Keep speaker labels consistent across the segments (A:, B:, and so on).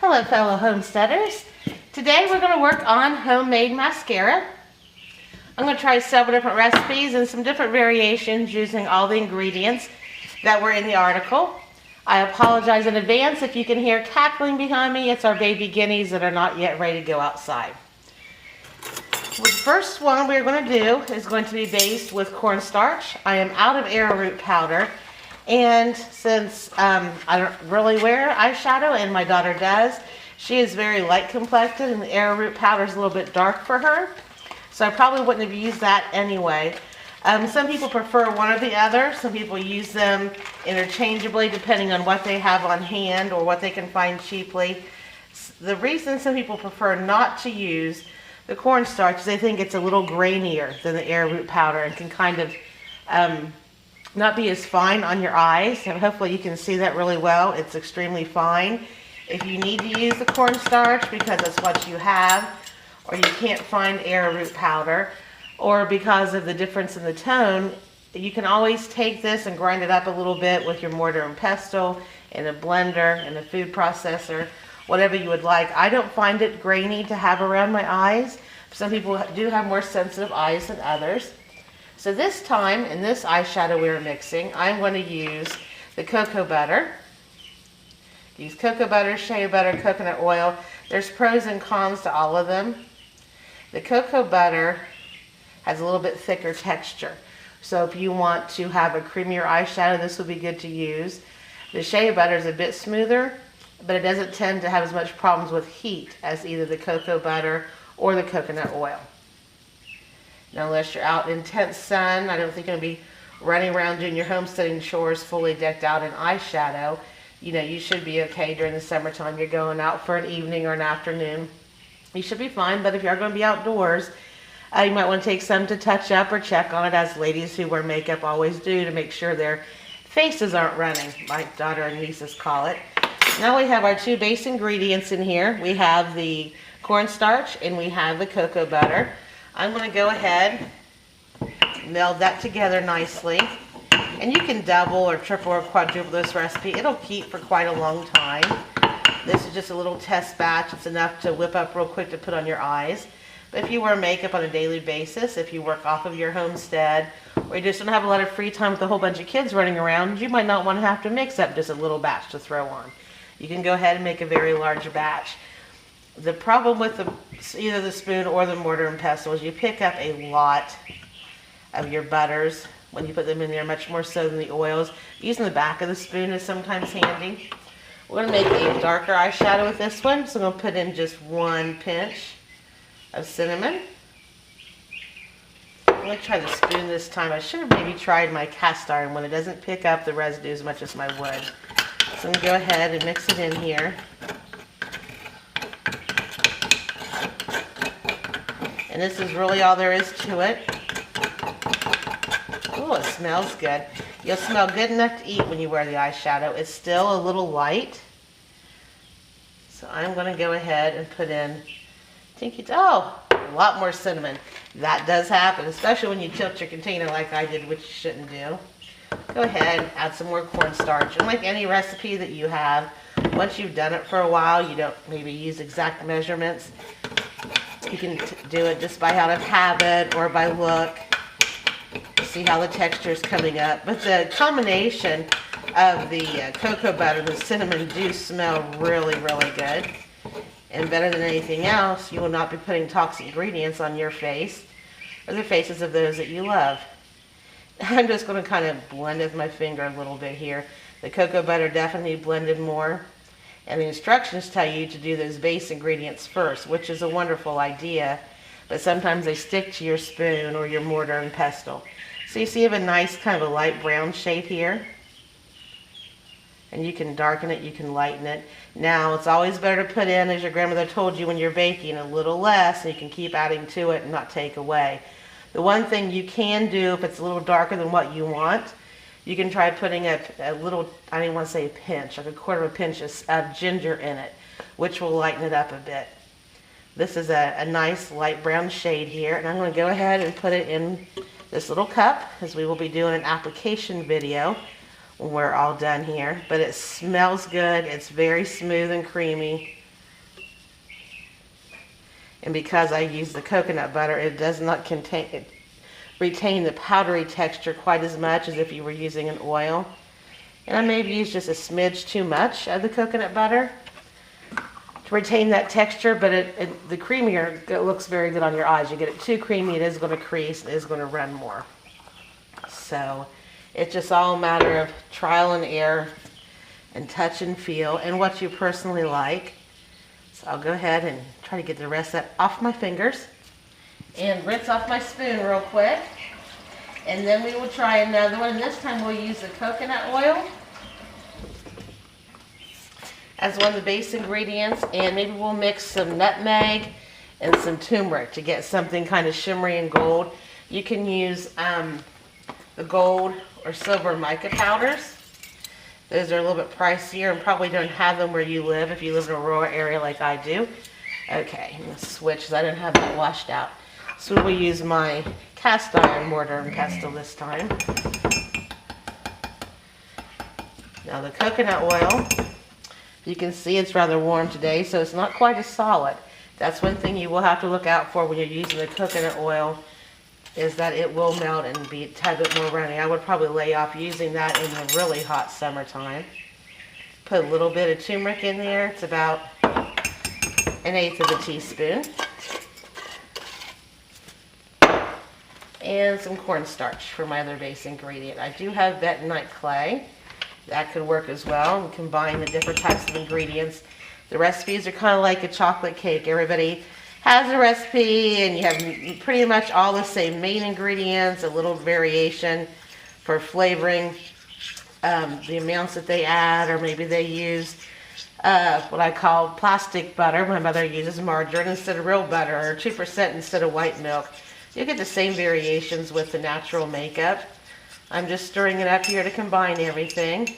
A: Hello fellow homesteaders. Today we're going to work on homemade mascara. I'm going to try several different recipes and some different variations using all the ingredients that were in the article. I apologize in advance if you can hear cackling behind me. It's our baby guineas that are not yet ready to go outside. The first one we're going to do is going to be based with cornstarch. I am out of arrowroot powder. And since I don't really wear eyeshadow, and my daughter does, she is very light complected, and the arrowroot powder is a little bit dark for her. So I probably wouldn't have used that anyway. Some people prefer one or the other. Some people use them interchangeably depending on what they have on hand or what they can find cheaply. The reason some people prefer not to use the cornstarch is they think it's a little grainier than the arrowroot powder and can kind of not be as fine on your eyes. And hopefully you can see that really well. It's extremely fine. If you need to use the cornstarch because it's what you have, or you can't find arrowroot powder, or because of the difference in the tone, you can always take this and grind it up a little bit with your mortar and pestle in a blender, in a food processor, whatever you would like. I don't find it grainy to have around my eyes. Some people do have more sensitive eyes than others. So this time, in this eyeshadow we're mixing, I'm going to use the cocoa butter. Use cocoa butter, shea butter, coconut oil. There's pros and cons to all of them. The cocoa butter has a little bit thicker texture. So if you want to have a creamier eyeshadow, this would be good to use. The shea butter is a bit smoother, but it doesn't tend to have as much problems with heat as either the cocoa butter or the coconut oil. Now, unless you're out in intense sun, I don't think you're going to be running around doing your homesteading chores fully decked out in eyeshadow. You know, you should be okay during the summertime. You're going out for an evening or an afternoon. You should be fine, but if you are going to be outdoors, you might want to take some to touch up or check on it, as ladies who wear makeup always do, to make sure their faces aren't running, my daughter and nieces call it. Now we have our two base ingredients in here. We have the cornstarch and we have the cocoa butter. I'm going to go ahead, meld that together nicely, and you can double or triple or quadruple this recipe. It'll keep for quite a long time. This is just a little test batch. It's enough to whip up real quick to put on your eyes. But if you wear makeup on a daily basis, if you work off of your homestead, or you just don't have a lot of free time with a whole bunch of kids running around, you might not want to have to mix up just a little batch to throw on. You can go ahead and make a very large batch. The problem with either the spoon or the mortar and pestle is you pick up a lot of your butters when you put them in there, much more so than the oils. Using the back of the spoon is sometimes handy. We're going to make a darker eyeshadow with this one, so I'm going to put in just one pinch of cinnamon. I'm going to try the spoon this time. I should have maybe tried my cast iron one. It doesn't pick up the residue as much as my wood. So I'm going to go ahead and mix it in here. And this is really all there is to it. Oh, it smells good. You'll smell good enough to eat when you wear the eyeshadow. It's still a little light. So I'm going to go ahead and put in a lot more cinnamon. That does happen, especially when you tilt your container like I did, which you shouldn't do. Go ahead and add some more cornstarch. And like any recipe that you have, once you've done it for a while, you don't maybe use exact measurements. You can do it just by out of habit or by look. See how the texture is coming up. But the combination of the cocoa butter and the cinnamon do smell really, really good. And better than anything else, you will not be putting toxic ingredients on your face or the faces of those that you love. I'm just going to kind of blend with my finger a little bit here. The cocoa butter definitely blended more. And the instructions tell you to do those base ingredients first, which is a wonderful idea. But sometimes they stick to your spoon or your mortar and pestle. So you see you have a nice kind of a light brown shade here. And you can darken it, you can lighten it. Now, it's always better to put in, as your grandmother told you when you're baking, a little less, and you can keep adding to it and not take away. The one thing you can do, if it's a little darker than what you want, you can try putting a little, I don't even want to say a pinch, like a quarter of a pinch of ginger in it, which will lighten it up a bit. This is a nice light brown shade here, and I'm going to go ahead and put it in this little cup, as we will be doing an application video when we're all done here. But it smells good. It's very smooth and creamy. And because I use the coconut butter, it does not retain the powdery texture quite as much as if you were using an oil. And I may have used just a smidge too much of the coconut butter to retain that texture, but the creamier, it looks very good on your eyes. You get it too creamy, it is going to crease, it is going to run more. So it's just all a matter of trial and error and touch and feel and what you personally like. So I'll go ahead and try to get the rest of that off my fingers and rinse off my spoon real quick. And then we will try another one. This time we'll use the coconut oil as one of the base ingredients, and maybe we'll mix some nutmeg and some turmeric to get something kind of shimmery and gold. You can use the gold or silver mica powders. Those are a little bit pricier and probably don't have them where you live if you live in a rural area like I do. Okay, I'm going to switch because I didn't have that washed out. So we'll use my cast iron mortar and pestle this time. Now the coconut oil, you can see it's rather warm today, so it's not quite as solid. That's one thing you will have to look out for when you're using the coconut oil, is that it will melt and be a tad bit more runny. I would probably lay off using that in the really hot summertime. Put a little bit of turmeric in there. It's about 1/8 of a teaspoon. And some cornstarch for my other base ingredient. I do have bentonite clay. That could work as well. And combine the different types of ingredients. The recipes are kind of like a chocolate cake. Everybody has a recipe and you have pretty much all the same main ingredients, a little variation for flavoring, the amounts that they add, or maybe they use what I call plastic butter. My mother uses margarine instead of real butter, or 2% instead of white milk. You get the same variations with the natural makeup. I'm just stirring it up here to combine everything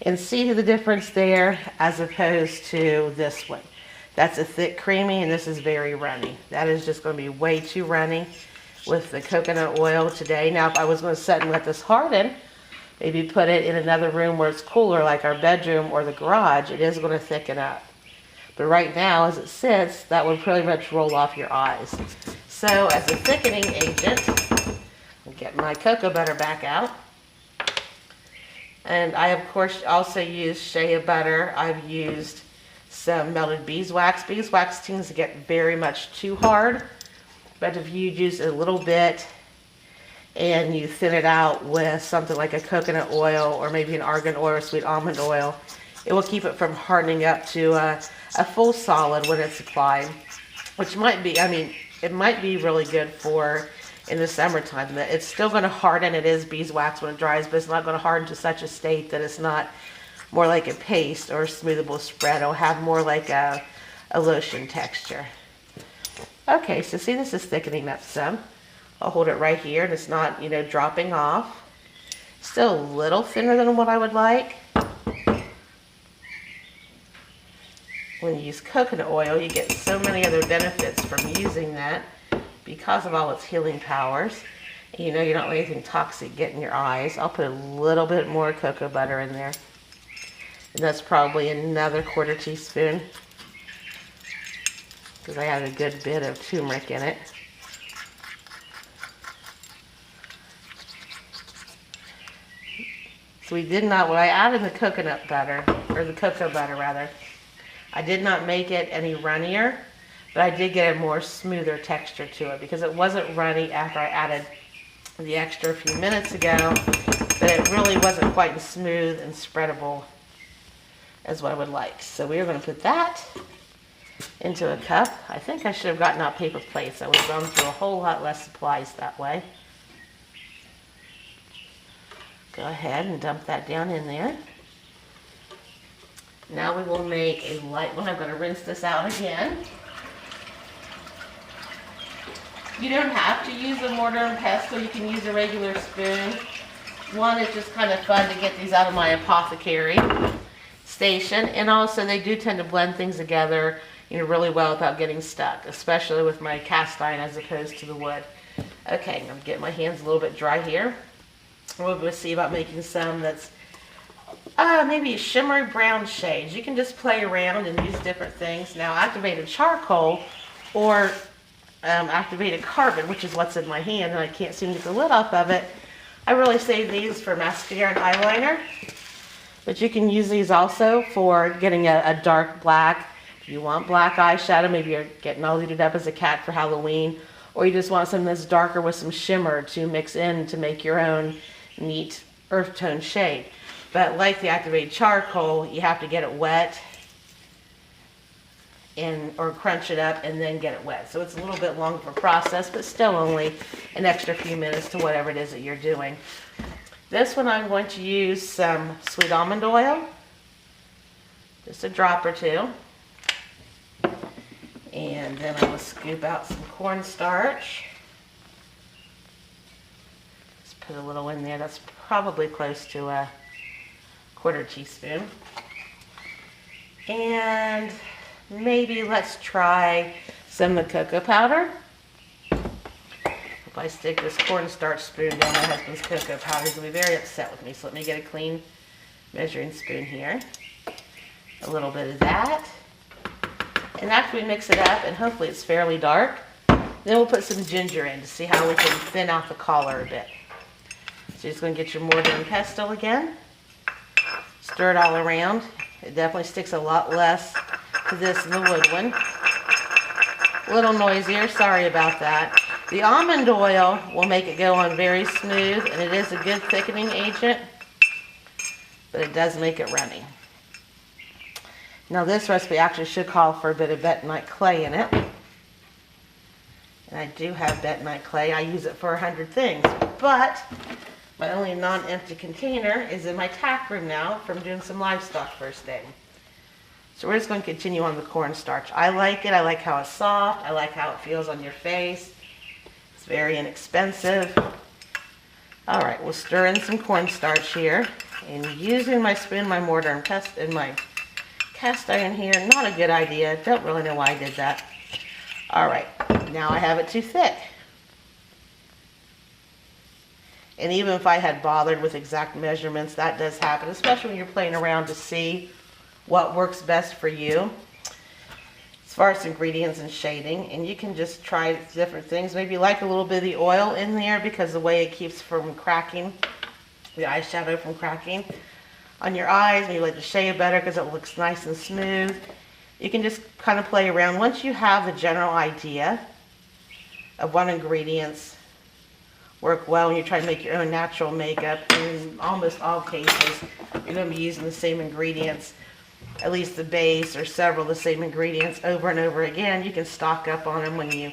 A: and see the difference there as opposed to this one. That's a thick creamy and this is very runny. That is just going to be way too runny with the coconut oil today. Now if I was going to set and let this harden, maybe put it in another room where it's cooler like our bedroom or the garage, it is going to thicken up. But right now as it sits, that would pretty much roll off your eyes. So as a thickening agent, I'll get my cocoa butter back out. And I of course also use shea butter. I've used some melted beeswax. Beeswax tends to get very much too hard, but if you use a little bit and you thin it out with something like a coconut oil or maybe an argan oil or sweet almond oil, it will keep it from hardening up to a full solid when it's applied, which might be, I mean, it might be really good for in the summertime. It's still going to harden. It is beeswax when it dries, but it's not going to harden to such a state that it's not more like a paste or a smoothable spread. It'll have more like a lotion texture. Okay, so see, this is thickening up some. I'll hold it right here and it's not, you know, dropping off. Still a little thinner than what I would like. When you use coconut oil, you get so many other benefits from using that because of all its healing powers. And you know you don't let anything toxic get in your eyes. I'll put a little bit more cocoa butter in there. And that's probably another 1/4 teaspoon because I have a good bit of turmeric in it. So we did not, when I added the coconut butter, or the cocoa butter rather, I did not make it any runnier, but I did get a more smoother texture to it because it wasn't runny after I added the extra a few minutes ago, but it really wasn't quite as smooth and spreadable as what I would like. So we are going to put that into a cup. I think I should have gotten out paper plates. I would have gone through a whole lot less supplies that way. Go ahead and dump that down in there. Now we will make a light one. I'm going to rinse this out again. You don't have to use a mortar and pestle. You can use a regular spoon. One, it's just kind of fun to get these out of my apothecary station. And also they do tend to blend things together, you know, really well without getting stuck, especially with my cast iron as opposed to the wood. Okay, I'm going to get my hands a little bit dry here. We're going to see about making some that's maybe shimmery brown shades. You can just play around and use different things. Now, activated charcoal or activated carbon, which is what's in my hand, and I can't seem to get the lid off of it. I really save these for mascara and eyeliner, but you can use these also for getting a dark black. If you want black eyeshadow, maybe you're getting all looted up as a cat for Halloween, or you just want something that's darker with some shimmer to mix in to make your own neat earth tone shade. But like the activated charcoal, you have to get it wet or crunch it up and then get it wet. So it's a little bit longer of a process, but still only an extra few minutes to whatever it is that you're doing. This one I'm going to use some sweet almond oil, just a drop or two. And then I'm going to scoop out some cornstarch. Just put a little in there. That's probably close to a quarter teaspoon. And maybe let's try some of the cocoa powder. If I stick this cornstarch spoon down my husband's cocoa powder, he's going to be very upset with me. So let me get a clean measuring spoon here. A little bit of that. And after we mix it up, and hopefully it's fairly dark, then we'll put some ginger in to see how we can thin out the color a bit. So you're just going to get your mortar and pestle again. Stir it all around. It definitely sticks a lot less to this than the wood one. A little noisier, sorry about that. The almond oil will make it go on very smooth, and it is a good thickening agent, but it does make it runny. Now this recipe actually should call for a bit of bentonite clay in it. And I do have bentonite clay. I use it for 100 things, but my only non-empty container is in my tack room now from doing some livestock first aid. So we're just going to continue on the cornstarch. I like it. I like how it's soft. I like how it feels on your face. It's very inexpensive. All right, we'll stir in some cornstarch here. And using my spoon, my mortar, and my cast iron here, not a good idea. Don't really know why I did that. All right, now I have it too thick. And even if I had bothered with exact measurements, that does happen, especially when you're playing around to see what works best for you as far as ingredients and shading. And you can just try different things. Maybe you like a little bit of the oil in there because the way it keeps from cracking, the eyeshadow from cracking on your eyes. Maybe you like the shade better because it looks nice and smooth. You can just kind of play around. Once you have the general idea of what ingredients work well when you try to make your own natural makeup, in almost all cases you're going to be using the same ingredients, at least the base or several of the same ingredients over and over again. You can stock up on them when you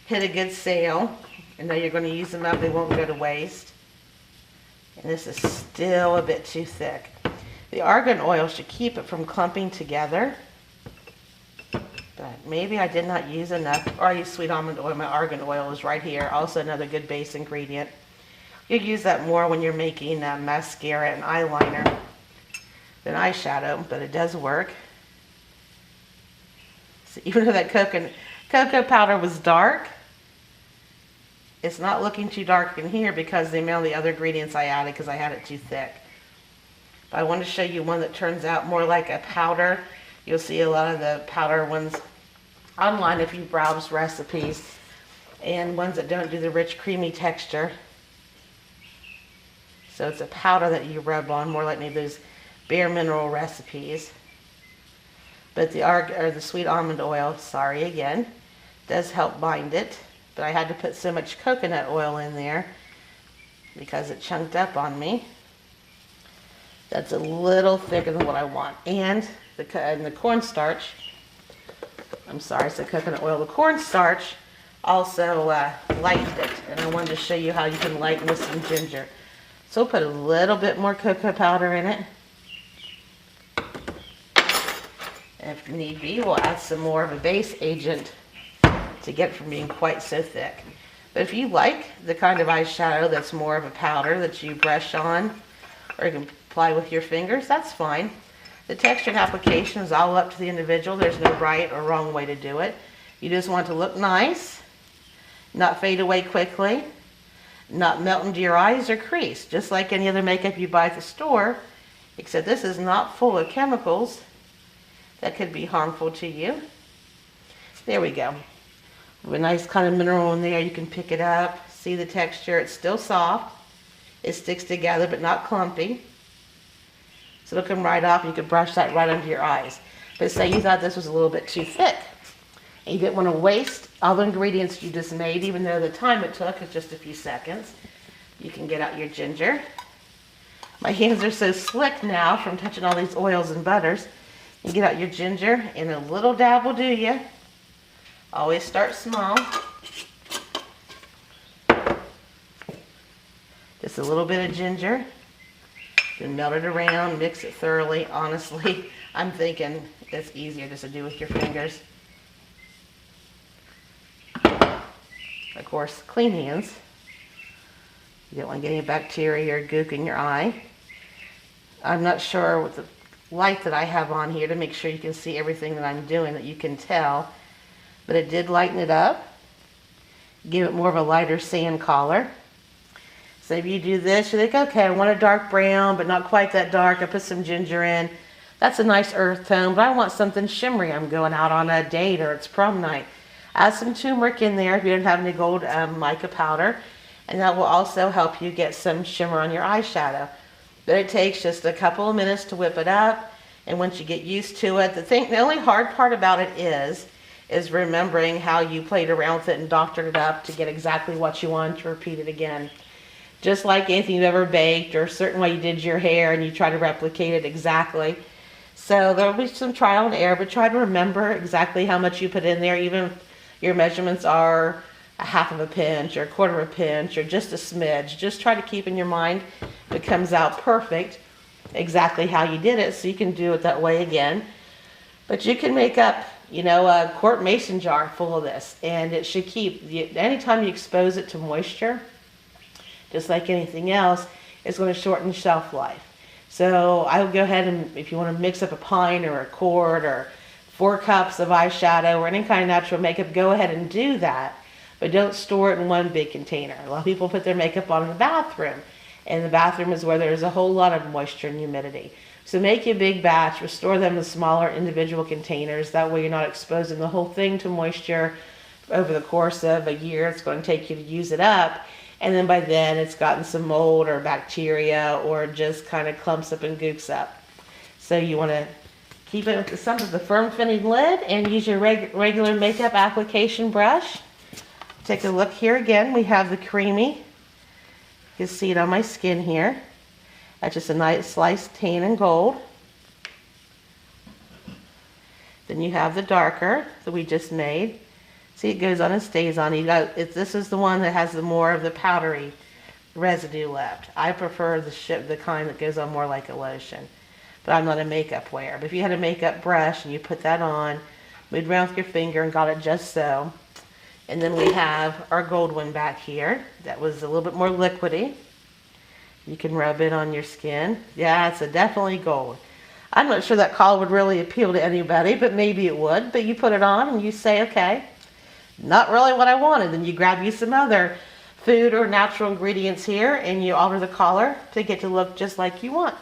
A: hit a good sale and know you're going to use them up. They won't go to waste. And this is still a bit too thick. The argan oil should keep it from clumping together, but maybe I did not use enough, or I used sweet almond oil. My argan oil is right here, also another good base ingredient. You use that more when you're making mascara and eyeliner than eyeshadow, but it does work. So even though that cocoa powder was dark, it's not looking too dark in here because the amount of the other ingredients I added because I had it too thick. But I want to show you one that turns out more like a powder. You'll see a lot of the powder ones online if you browse recipes, and ones that don't do the rich creamy texture. So it's a powder that you rub on, more like maybe those bare mineral recipes. But the sweet almond oil, sorry again, does help bind it. But I had to put so much coconut oil in there because it chunked up on me. That's a little thicker than what I want. And the cornstarch, I'm sorry, I said coconut oil. The cornstarch also lightened it. And I wanted to show you how you can lighten with some ginger. So we'll put a little bit more cocoa powder in it. And if need be, we'll add some more of a base agent to get it from being quite so thick. But if you like the kind of eyeshadow that's more of a powder that you brush on, or you can apply with your fingers, that's fine. The texture and application is all up to the individual. There's no right or wrong way to do it. You just want it to look nice, not fade away quickly, not melt into your eyes or crease, just like any other makeup you buy at the store, except this is not full of chemicals that could be harmful to you. There we go. With a nice kind of mineral in there, you can pick it up. See the texture, it's still soft. It sticks together but not clumpy. So it'll come right off and you can brush that right under your eyes. But say you thought this was a little bit too thick and you didn't want to waste all the ingredients you just made, even though the time it took is just a few seconds. You can get out your ginger. My hands are so slick now from touching all these oils and butters. You get out your ginger, and a little dab will do you. Always start small. Just a little bit of ginger. Then melt it around, mix it thoroughly. Honestly, I'm thinking it's easier just to do with your fingers. Of course, clean hands. You don't want to get any bacteria or gook in your eye. I'm not sure with the light that I have on here to make sure you can see everything that I'm doing, that you can tell. But it did lighten it up. Give it more of a lighter sand color. So if you do this, you think, okay, I want a dark brown, but not quite that dark. I put some ginger in. That's a nice earth tone, but I want something shimmery. I'm going out on a date or it's prom night. Add some turmeric in there if you don't have any gold mica powder. And that will also help you get some shimmer on your eyeshadow. But it takes just a couple of minutes to whip it up. And once you get used to it, the only hard part about it is remembering how you played around with it and doctored it up to get exactly what you want to repeat it again. Just like anything you've ever baked or a certain way you did your hair and you try to replicate it exactly. So there'll be some trial and error, but try to remember exactly how much you put in there, even if your measurements are a half of a pinch or a quarter of a pinch or just a smidge. Just try to keep in your mind if it comes out perfect exactly how you did it, so you can do it that way again. But you can make up, you know, a quart mason jar full of this, and it should keep, anytime you expose it to moisture, just like anything else, it's going to shorten shelf life. So I would go ahead and, if you want to mix up a pint or a quart or 4 cups of eyeshadow or any kind of natural makeup, go ahead and do that. But don't store it in one big container. A lot of people put their makeup on in the bathroom. And the bathroom is where there's a whole lot of moisture and humidity. So make a big batch, or store them in smaller individual containers. That way you're not exposing the whole thing to moisture over the course of a year. It's going to take you to use it up. And then by then it's gotten some mold or bacteria or just kind of clumps up and gooks up. So you want to keep it with some of the firm fitting lid and use your regular makeup application brush. Take a look here again. We have the creamy. You can see it on my skin here. That's just a nice sliced tan and gold. Then you have the darker that we just made. See, it goes on and stays on. This is the one that has the more of the powdery residue left. I prefer the kind that goes on more like a lotion. But I'm not a makeup wearer. But if you had a makeup brush and you put that on, moved around with your finger and got it just so. And then we have our gold one back here. That was a little bit more liquidy. You can rub it on your skin. Yeah, it's definitely gold. I'm not sure that color would really appeal to anybody, but maybe it would. But you put it on and you say, okay, not really what I wanted. Then you grab you some other food or natural ingredients here and you alter the color to get to look just like you want.